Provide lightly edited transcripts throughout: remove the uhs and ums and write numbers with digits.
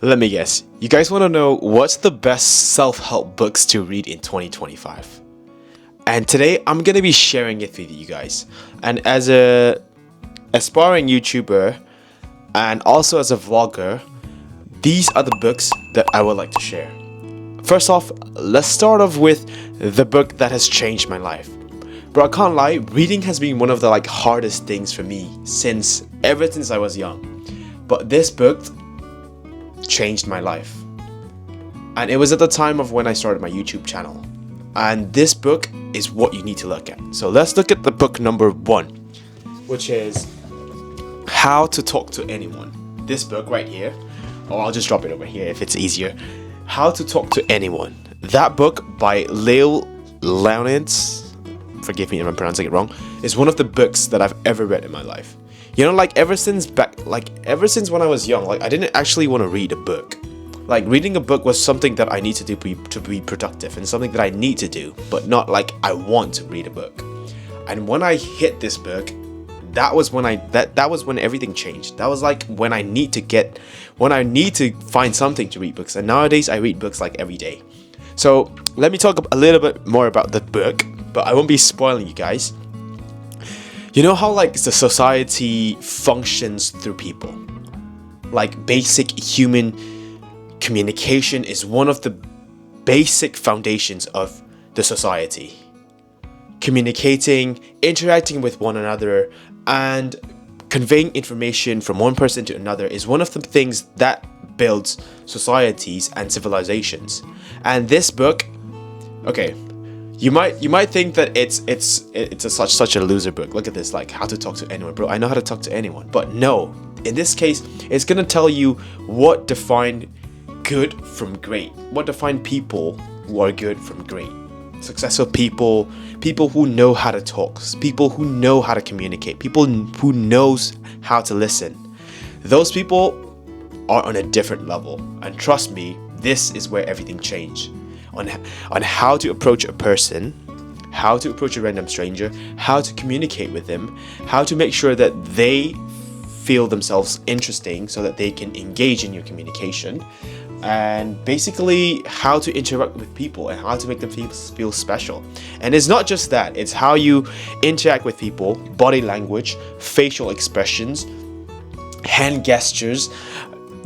Let me guess. You guys want to know what's the best self-help books to read in 2025? And today I'm going to be sharing it with you guys. And as a aspiring YouTuber and also as a vlogger, these are the books that I would like to share. First off, let's start off with the book that has changed my life. Bro, I can't lie, reading has been one of the hardest things for me ever since I was young. But this book changed my life. And it was at the time of when I started my YouTube channel. And this book is what you need to look at. So let's look at the book number 1, which is How to Talk to Anyone. This book right here, or I'll just drop it over here if it's easier. How to Talk to Anyone. That book by Lily Lowndes, forgive me if I'm pronouncing it wrong, is one of the books that I've ever read in my life. You know, ever since when I was young, I didn't actually want to read a book. Reading a book was something that I need to do to be productive and something that I need to do, but not I want to read a book. And when I hit this book, that was when everything changed. That was when I need to find something to read books. And nowadays I read books every day. So let me talk a little bit more about the book, but I won't be spoiling you guys. You know how the society functions through people? Basic human communication is one of the basic foundations of the society. Communicating, interacting with one another, and conveying information from one person to another is one of the things that builds societies and civilizations. And this book, okay, you might think that it's such a loser book. Look at this, How to Talk to Anyone. Bro, I know how to talk to anyone. But no, in this case, it's gonna tell you what defined good from great. What define people who are good from great. Successful people who know how to talk, people who know how to communicate, people who knows how to listen. Those people are on a different level. And trust me, this is where everything changed. On how to approach a person, how to approach a random stranger, how to communicate with them, how to make sure that they feel themselves interesting so that they can engage in your communication, and basically how to interact with people and how to make them feel special. And it's not just that, it's how you interact with people, body language, facial expressions, hand gestures,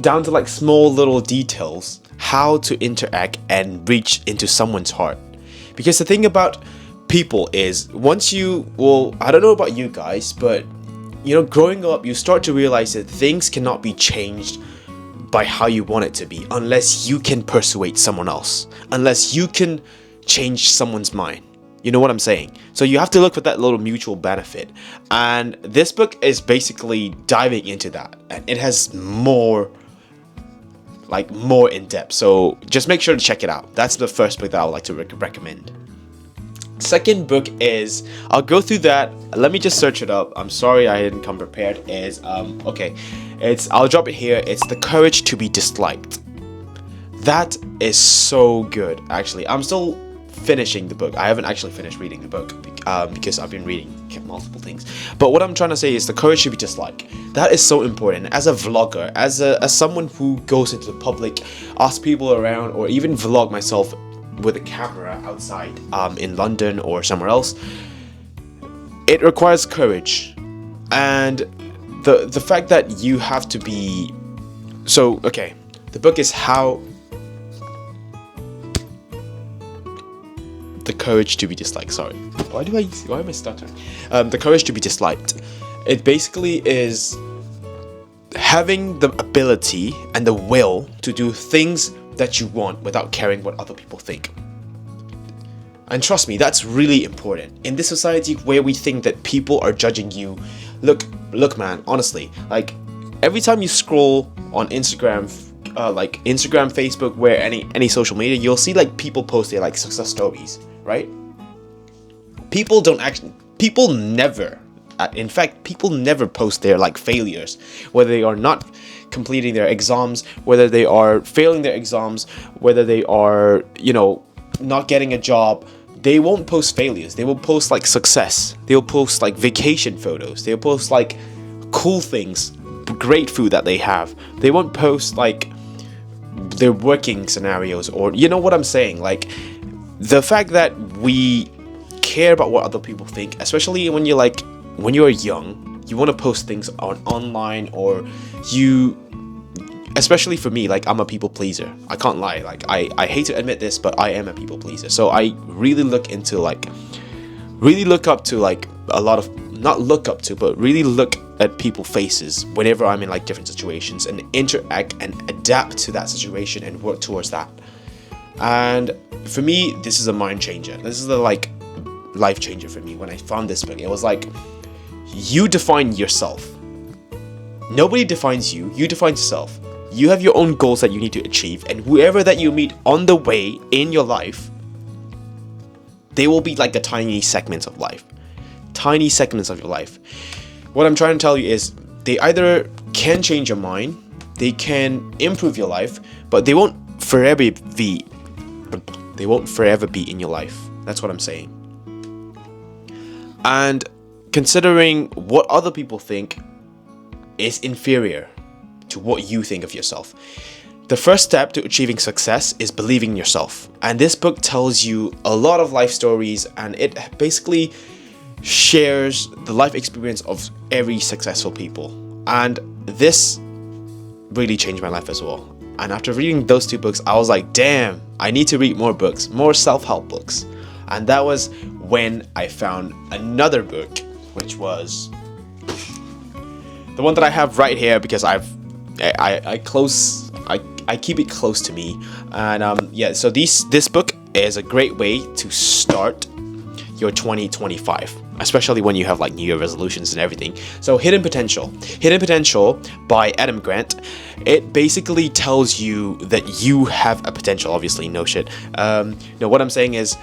down to small little details, how to interact and reach into someone's heart. Because the thing about people is, I don't know about you guys, but growing up, you start to realize that things cannot be changed by how you want it to be unless you can persuade someone else, unless you can change someone's mind. You know what I'm saying? So you have to look for that little mutual benefit. And this book is basically diving into that. And it has more in depth. So just make sure to check it out. That's the first book that I would like to recommend. Second book is, I'll go through that. Let me just search it up. I'm sorry I didn't come prepared. I'll drop it here. It's The Courage to Be Disliked. That is so good, actually. I'm still finishing the book. I haven't actually finished reading the book because I've been reading multiple things. But what I'm trying to say is the courage to be disliked. That is so important. As a vlogger, as someone who goes into the public, asks people around, or even vlog myself with a camera outside in London or somewhere else, it requires courage. And the fact that you have to be the book is The Courage to Be Disliked. Sorry, why am I stuttering? The Courage to Be Disliked. It basically is having the ability and the will to do things that you want without caring what other people think. And trust me, that's really important. In this society where we think that people are judging you, look man, honestly, every time you scroll on Instagram, Facebook, where any social media, you'll see people post their success stories, right? People never post their failures, whether they are not completing their exams, whether they are failing their exams, whether they are not getting a job. They won't post failures. They will post success. They will post vacation photos. They'll post cool things, great food that they have. They won't post their working scenarios, or you know what I'm saying, like the fact that we care about what other people think, especially when you're young, you want to post things online, or especially for me, like I'm a people pleaser. I can't lie, like I hate to admit this, but I am a people pleaser. So I really look up to like a lot of, not look up to, but really look at people's faces whenever I'm in like different situations, and interact and adapt to that situation and work towards that. And for me, this is a mind changer. This is the like life changer for me. When I found this book, it was like, you define yourself. Nobody defines you. You define yourself. You have your own goals that you need to achieve, and whoever that you meet on the way in your life, they will be like the tiny segments of life. Tiny segments of your life. What I'm trying to tell you is, they either can change your mind, they can improve your life, but they won't forever be in your life. That's what I'm saying. And considering what other people think is inferior to what you think of yourself, the first step to achieving success is believing in yourself. And this book tells you a lot of life stories, and it basically shares the life experience of every successful people. And this really changed my life as well. And after reading those two books, I was like, damn, I need to read more books, more self-help books. And that was when I found another book, which was the one that I have right here, because I keep it close to me. And so this book is a great way to start your 2025, especially when you have like New Year resolutions and everything. So Hidden Potential by Adam Grant. It basically tells you that you have a potential. Obviously, no shit. No, what I'm saying is,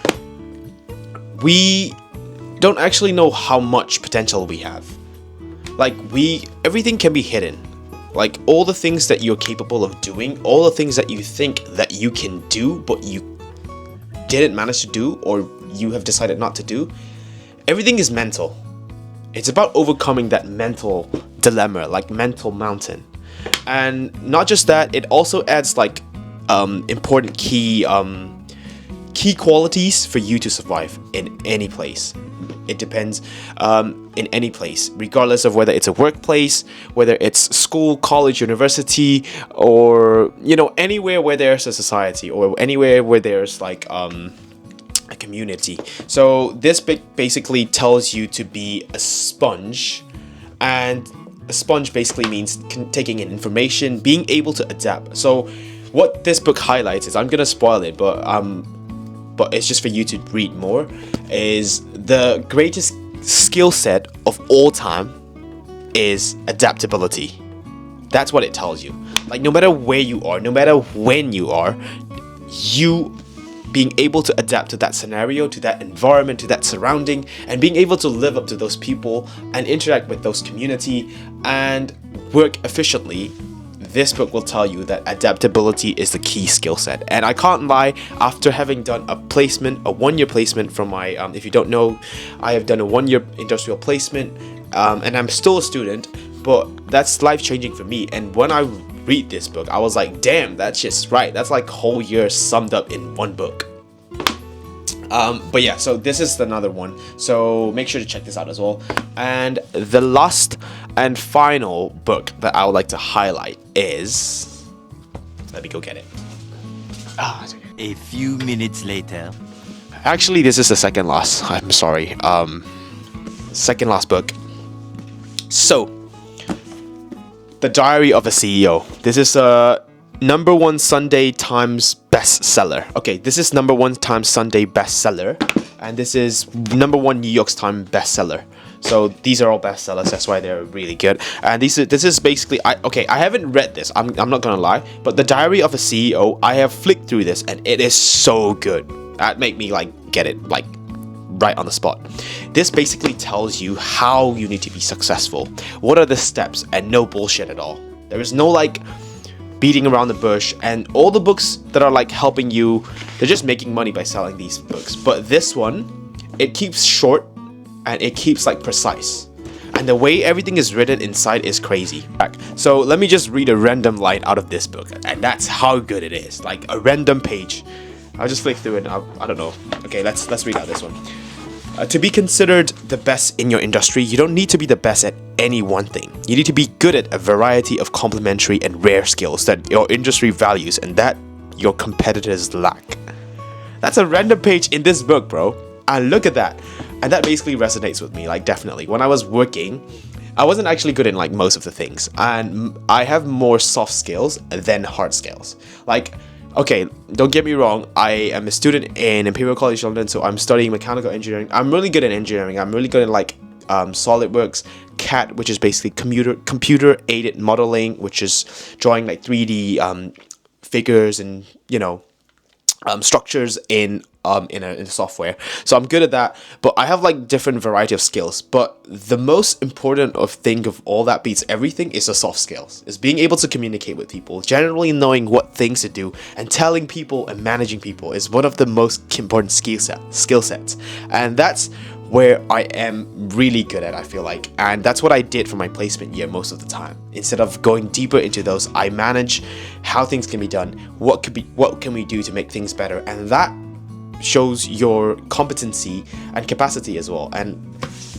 we don't actually know how much potential we have. Like everything can be hidden. Like all the things that you're capable of doing, all the things that you think that you can do, but you didn't manage to do, or you have decided not to do, everything is mental. It's about overcoming that mental dilemma, like mental mountain. And not just that, it also adds like important key qualities for you to survive in any place. It depends, in any place, regardless of whether it's a workplace, whether it's school, college, university, or anywhere where there's a society, or anywhere where there's like a community. So this basically tells you to be a sponge, and a sponge basically means taking in information, being able to adapt. So what this book highlights is, I'm gonna spoil it, but it's just for you to read more, is the greatest skill set of all time is adaptability. That's what it tells you. Like no matter where you are, no matter when you are, you being able to adapt to that scenario, to that environment, to that surrounding, and being able to live up to those people and interact with those community and work efficiently. This book will tell you that adaptability is the key skill set. And I can't lie, after having done a 1-year placement from my, if you don't know, I have done a 1-year industrial placement, and I'm still a student, but that's life-changing for me. And when I read this book, I was like, damn, that's just right. That's like whole year summed up in one book. But yeah, so this is another one. So make sure to check this out as well. And the last and final book that I would like to highlight is... Let me go get it. A few minutes later. Actually, this is the second last. I'm sorry. Second last book. So, The Diary of a CEO. This is a #1 Sunday Times bestseller. Okay, this is #1 Times Sunday bestseller, and this is #1 New York Times bestseller. So these are all bestsellers. That's why they're really good. And this is basically I haven't read this. I'm not gonna lie, but The Diary of a CEO, I have flicked through this, and it is so good. That made me like get it like right on the spot. This basically tells you how you need to be successful. What are the steps, and no bullshit at all. There is no like beating around the bush, and all the books that are like helping you, they're just making money by selling these books. But this one, it keeps short and it keeps like precise. and the way everything is written inside is crazy. So let me just read a random line out of this book, and that's how good it is. Like a random page. I'll just flick through it. I don't know. Okay, let's read out this one. To be considered the best in your industry, you don't need to be the best at any one thing. You need to be good at a variety of complementary and rare skills that your industry values and that your competitors lack. That's a random page in this book, bro. And look at that. And that basically resonates with me, like definitely. When I was working, I wasn't actually good in like most of the things. And I have more soft skills than hard skills. Like, okay, don't get me wrong, I am a student in Imperial College London, so I'm studying mechanical engineering. I'm really good at engineering. I'm really good at like SolidWorks, CAD, which is basically computer aided modeling, which is drawing like 3D figures and, you know, structures in a software. So I'm good at that, but I have like different variety of skills. But the most important thing of all that beats everything is the soft skills. Is being able to communicate with people, generally knowing what things to do, and telling people and managing people is one of the most important skill sets. And that's where I am really good at, I feel like. And that's what I did for my placement year most of the time. Instead of going deeper into those, I manage how things can be done, what can we do to make things better, and that shows your competency and capacity as well. And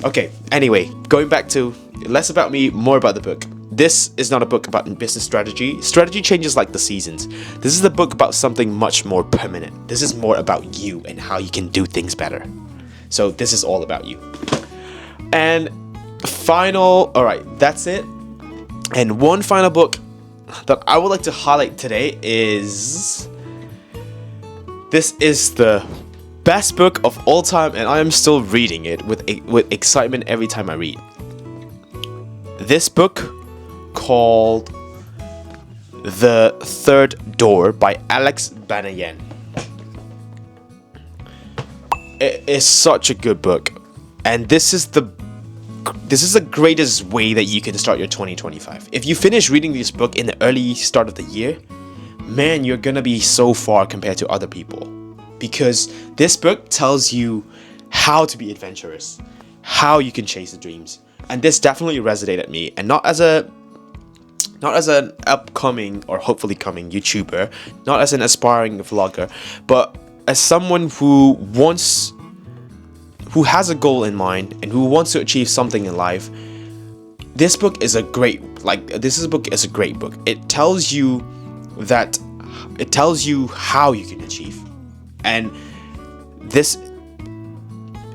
okay, anyway, going back to less about me, more about the book. This is not a book about business strategy. Strategy changes like the seasons. This is a book about something much more permanent. This is more about you and how you can do things better. So this is all about you. And alright, that's it. And one final book that I would like to highlight today is... This is the best book of all time, and I am still reading it with excitement every time I read. This book called The Third Door by Alex Banayan. It is such a good book, and this is the greatest way that you can start your 2025. If you finish reading this book in the early start of the year, man, you're gonna be so far compared to other people, because this book tells you how to be adventurous, how you can chase the dreams, and this definitely resonated with me. And not as an upcoming or hopefully coming YouTuber, not as an aspiring vlogger, but as someone who has a goal in mind and who wants to achieve something in life. This book is a great book. It tells you how you can achieve. And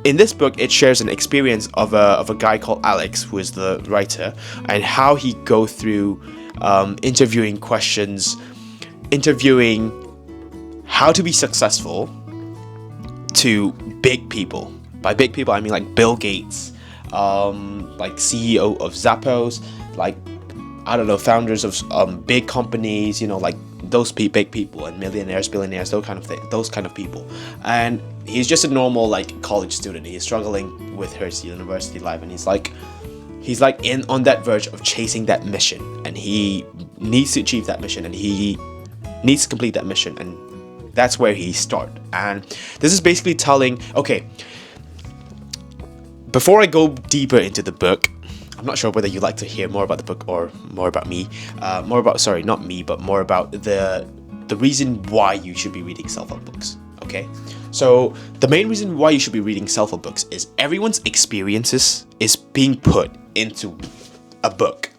in this book, it shares an experience of a guy called Alex, who is the writer, and how he go through interviewing how to be successful to big people. By big people, I mean like Bill Gates, like CEO of Zappos, like, I don't know, founders of big companies, you know, like those big people, and millionaires, billionaires, those kind of people. And he's just a normal like college student. He's struggling with his university life, and he's like on that verge of chasing that mission, and he needs to achieve that mission, and he needs to complete that mission, and that's where he starts. And this is basically telling, okay, before I go deeper into the book, I'm not sure whether you'd like to hear more about the book or more about me. More about the reason why you should be reading self-help books. Okay? So the main reason why you should be reading self-help books is everyone's experiences is being put into a book.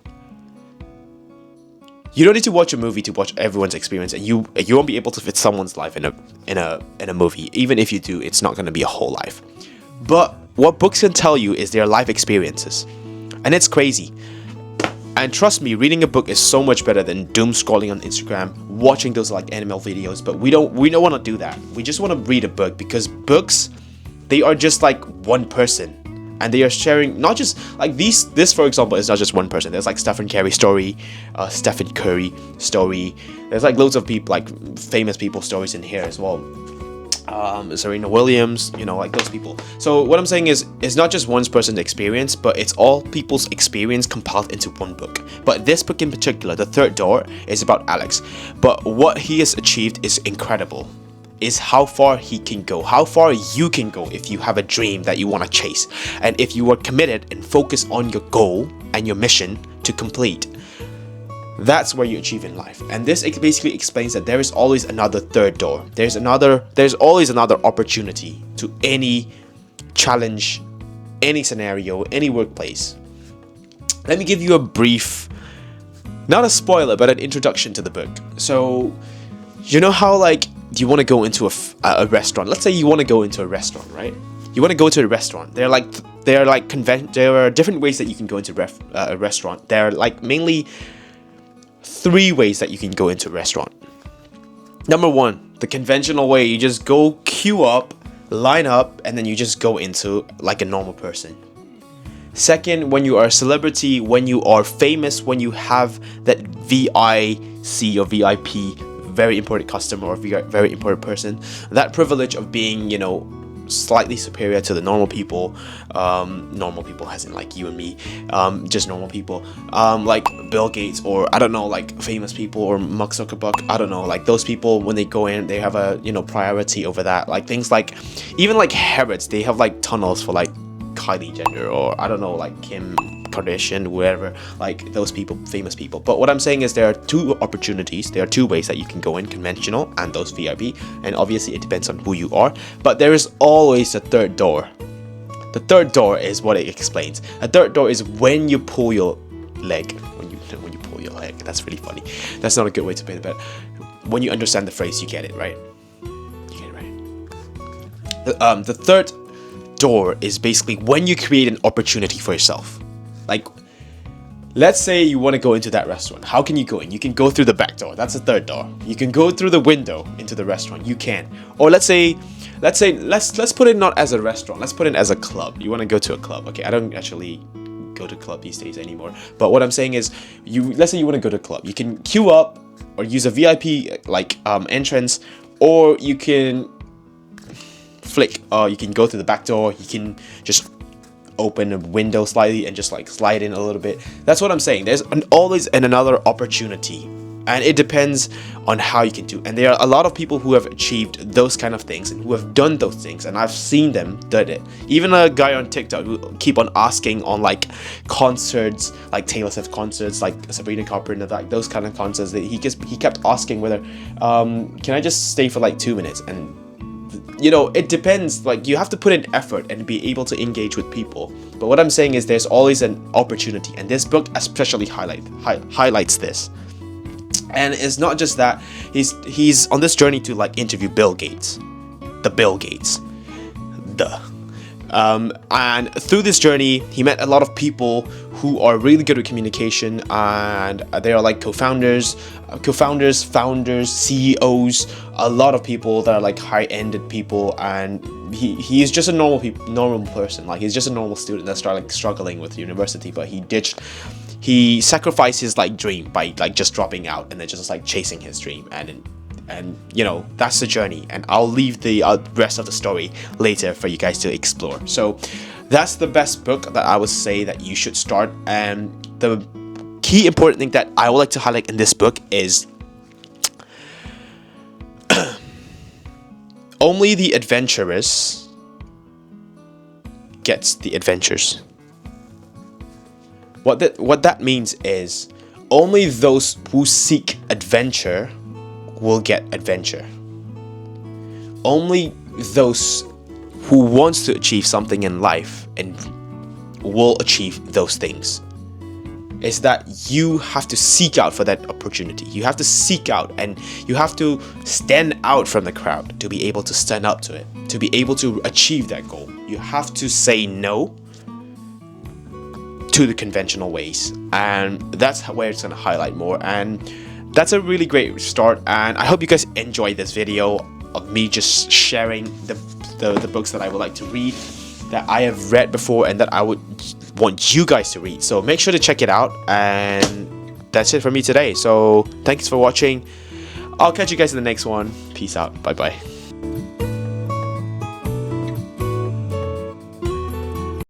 You don't need to watch a movie to watch everyone's experience, and you won't be able to fit someone's life in a movie. Even if you do, it's not going to be a whole life. But what books can tell you is their life experiences. And it's crazy. And trust me, reading a book is so much better than doom scrolling on Instagram, watching those like animal videos. But we don't want to do that. We just want to read a book, because books, they are just like one person, and they are sharing not just like this for example is not just one person. There's like Stephen Curry story, there's like loads of people, like famous people stories in here as well. Serena Williams, you know, like those people. So what I'm saying is, it's not just one person's experience, but it's all people's experience compiled into one book. But this book in particular, The Third Door, is about Alex. But what he has achieved is incredible. is how far he can go, how far you can go if you have a dream that you want to chase, and if you are committed and focused on your goal and your mission to complete. That's where you achieve in life. And this basically explains that there is always another third door. There's always another opportunity to any challenge, any scenario, any workplace. Let me give you a brief, not a spoiler, but an introduction to the book. So, you know how like you want to go into a restaurant. Let's say you want to go into a restaurant, right? You want to go to a restaurant. There are different ways that you can go into a restaurant. There are like mainly 3 ways that you can go into a restaurant. Number 1, the conventional way. You just go queue up, line up, and then you just go into like a normal person. Second, when you are a celebrity, when you are famous, when you have that VIC or VIP, very important customer or very important person, that privilege of being, slightly superior to the normal people as in like you and me, just normal people, like Bill Gates, or I don't know, like famous people, or Mark Zuckerberg, I don't know, like those people, when they go in, they have a priority over that. Like things like, even like Harrods, they have like tunnels for like Kylie Jenner, or I don't know, like Kim Kardashian, wherever, like those people, famous people. But what I'm saying is there are 2 opportunities, there are 2 ways that you can go in, conventional and those VIP, and obviously it depends on who you are, but there is always a third door. The third door is what it explains. A third door is when you pull your leg, when you pull your leg. That's really funny. That's not a good way to put it, but when you understand the phrase, you get it, right? You get it right. The third door is basically when you create an opportunity for yourself. Like, let's say you want to go into that restaurant. How can you go in? You can go through the back door. That's the third door. You can go through the window into the restaurant. You can. Or let's put it not as a restaurant. Let's put it as a club. You want to go to a club. Okay, I don't actually go to club these days anymore. But what I'm saying is, let's say you want to go to a club. You can queue up or use a VIP entrance, or you can flick. You can go through the back door. You can just open a window slightly and just like slide in a little bit. That's what I'm saying. There's always another opportunity, and it depends on how you can do. And there are a lot of people who have achieved those kind of things and who have done those things, and I've seen them done it. Even a guy on TikTok who keep on asking on like concerts, like Taylor Swift concerts, like Sabrina Carpenter, like those kind of concerts, that he kept asking whether can I just stay for like 2 minutes. And it depends. Like, you have to put in effort and be able to engage with people. But what I'm saying is there's always an opportunity, and this book especially highlights this. And it's not just that. He's on this journey to like interview Bill Gates. And through this journey, he met a lot of people who are really good at communication, and they are like co-founders, founders, CEOs, a lot of people that are like high-ended people, and he is just a normal person. Like, he's just a normal student that's struggling with university, but he sacrificed his like dream by like just dropping out and then just like chasing his dream, and that's the journey, and I'll leave the rest of the story later for you guys to explore. So that's the best book that I would say that you should start. And the key important thing that I would like to highlight in this book is only the adventurous gets the adventures. What that means is only those who seek adventure will get adventure. Only those who wants to achieve something in life and will achieve those things. Is that you have to seek out for that opportunity. You have to seek out, and you have to stand out from the crowd to be able to stand up to it, to be able to achieve that goal. You have to say no to the conventional ways, and that's where it's going to highlight more. And that's a really great start, and I hope you guys enjoyed this video of me just sharing the books that I would like to read, that I have read before, and that I would want you guys to read. So make sure to check it out, and that's it for me today. So thanks for watching. I'll catch you guys in the next one. Peace out. Bye bye.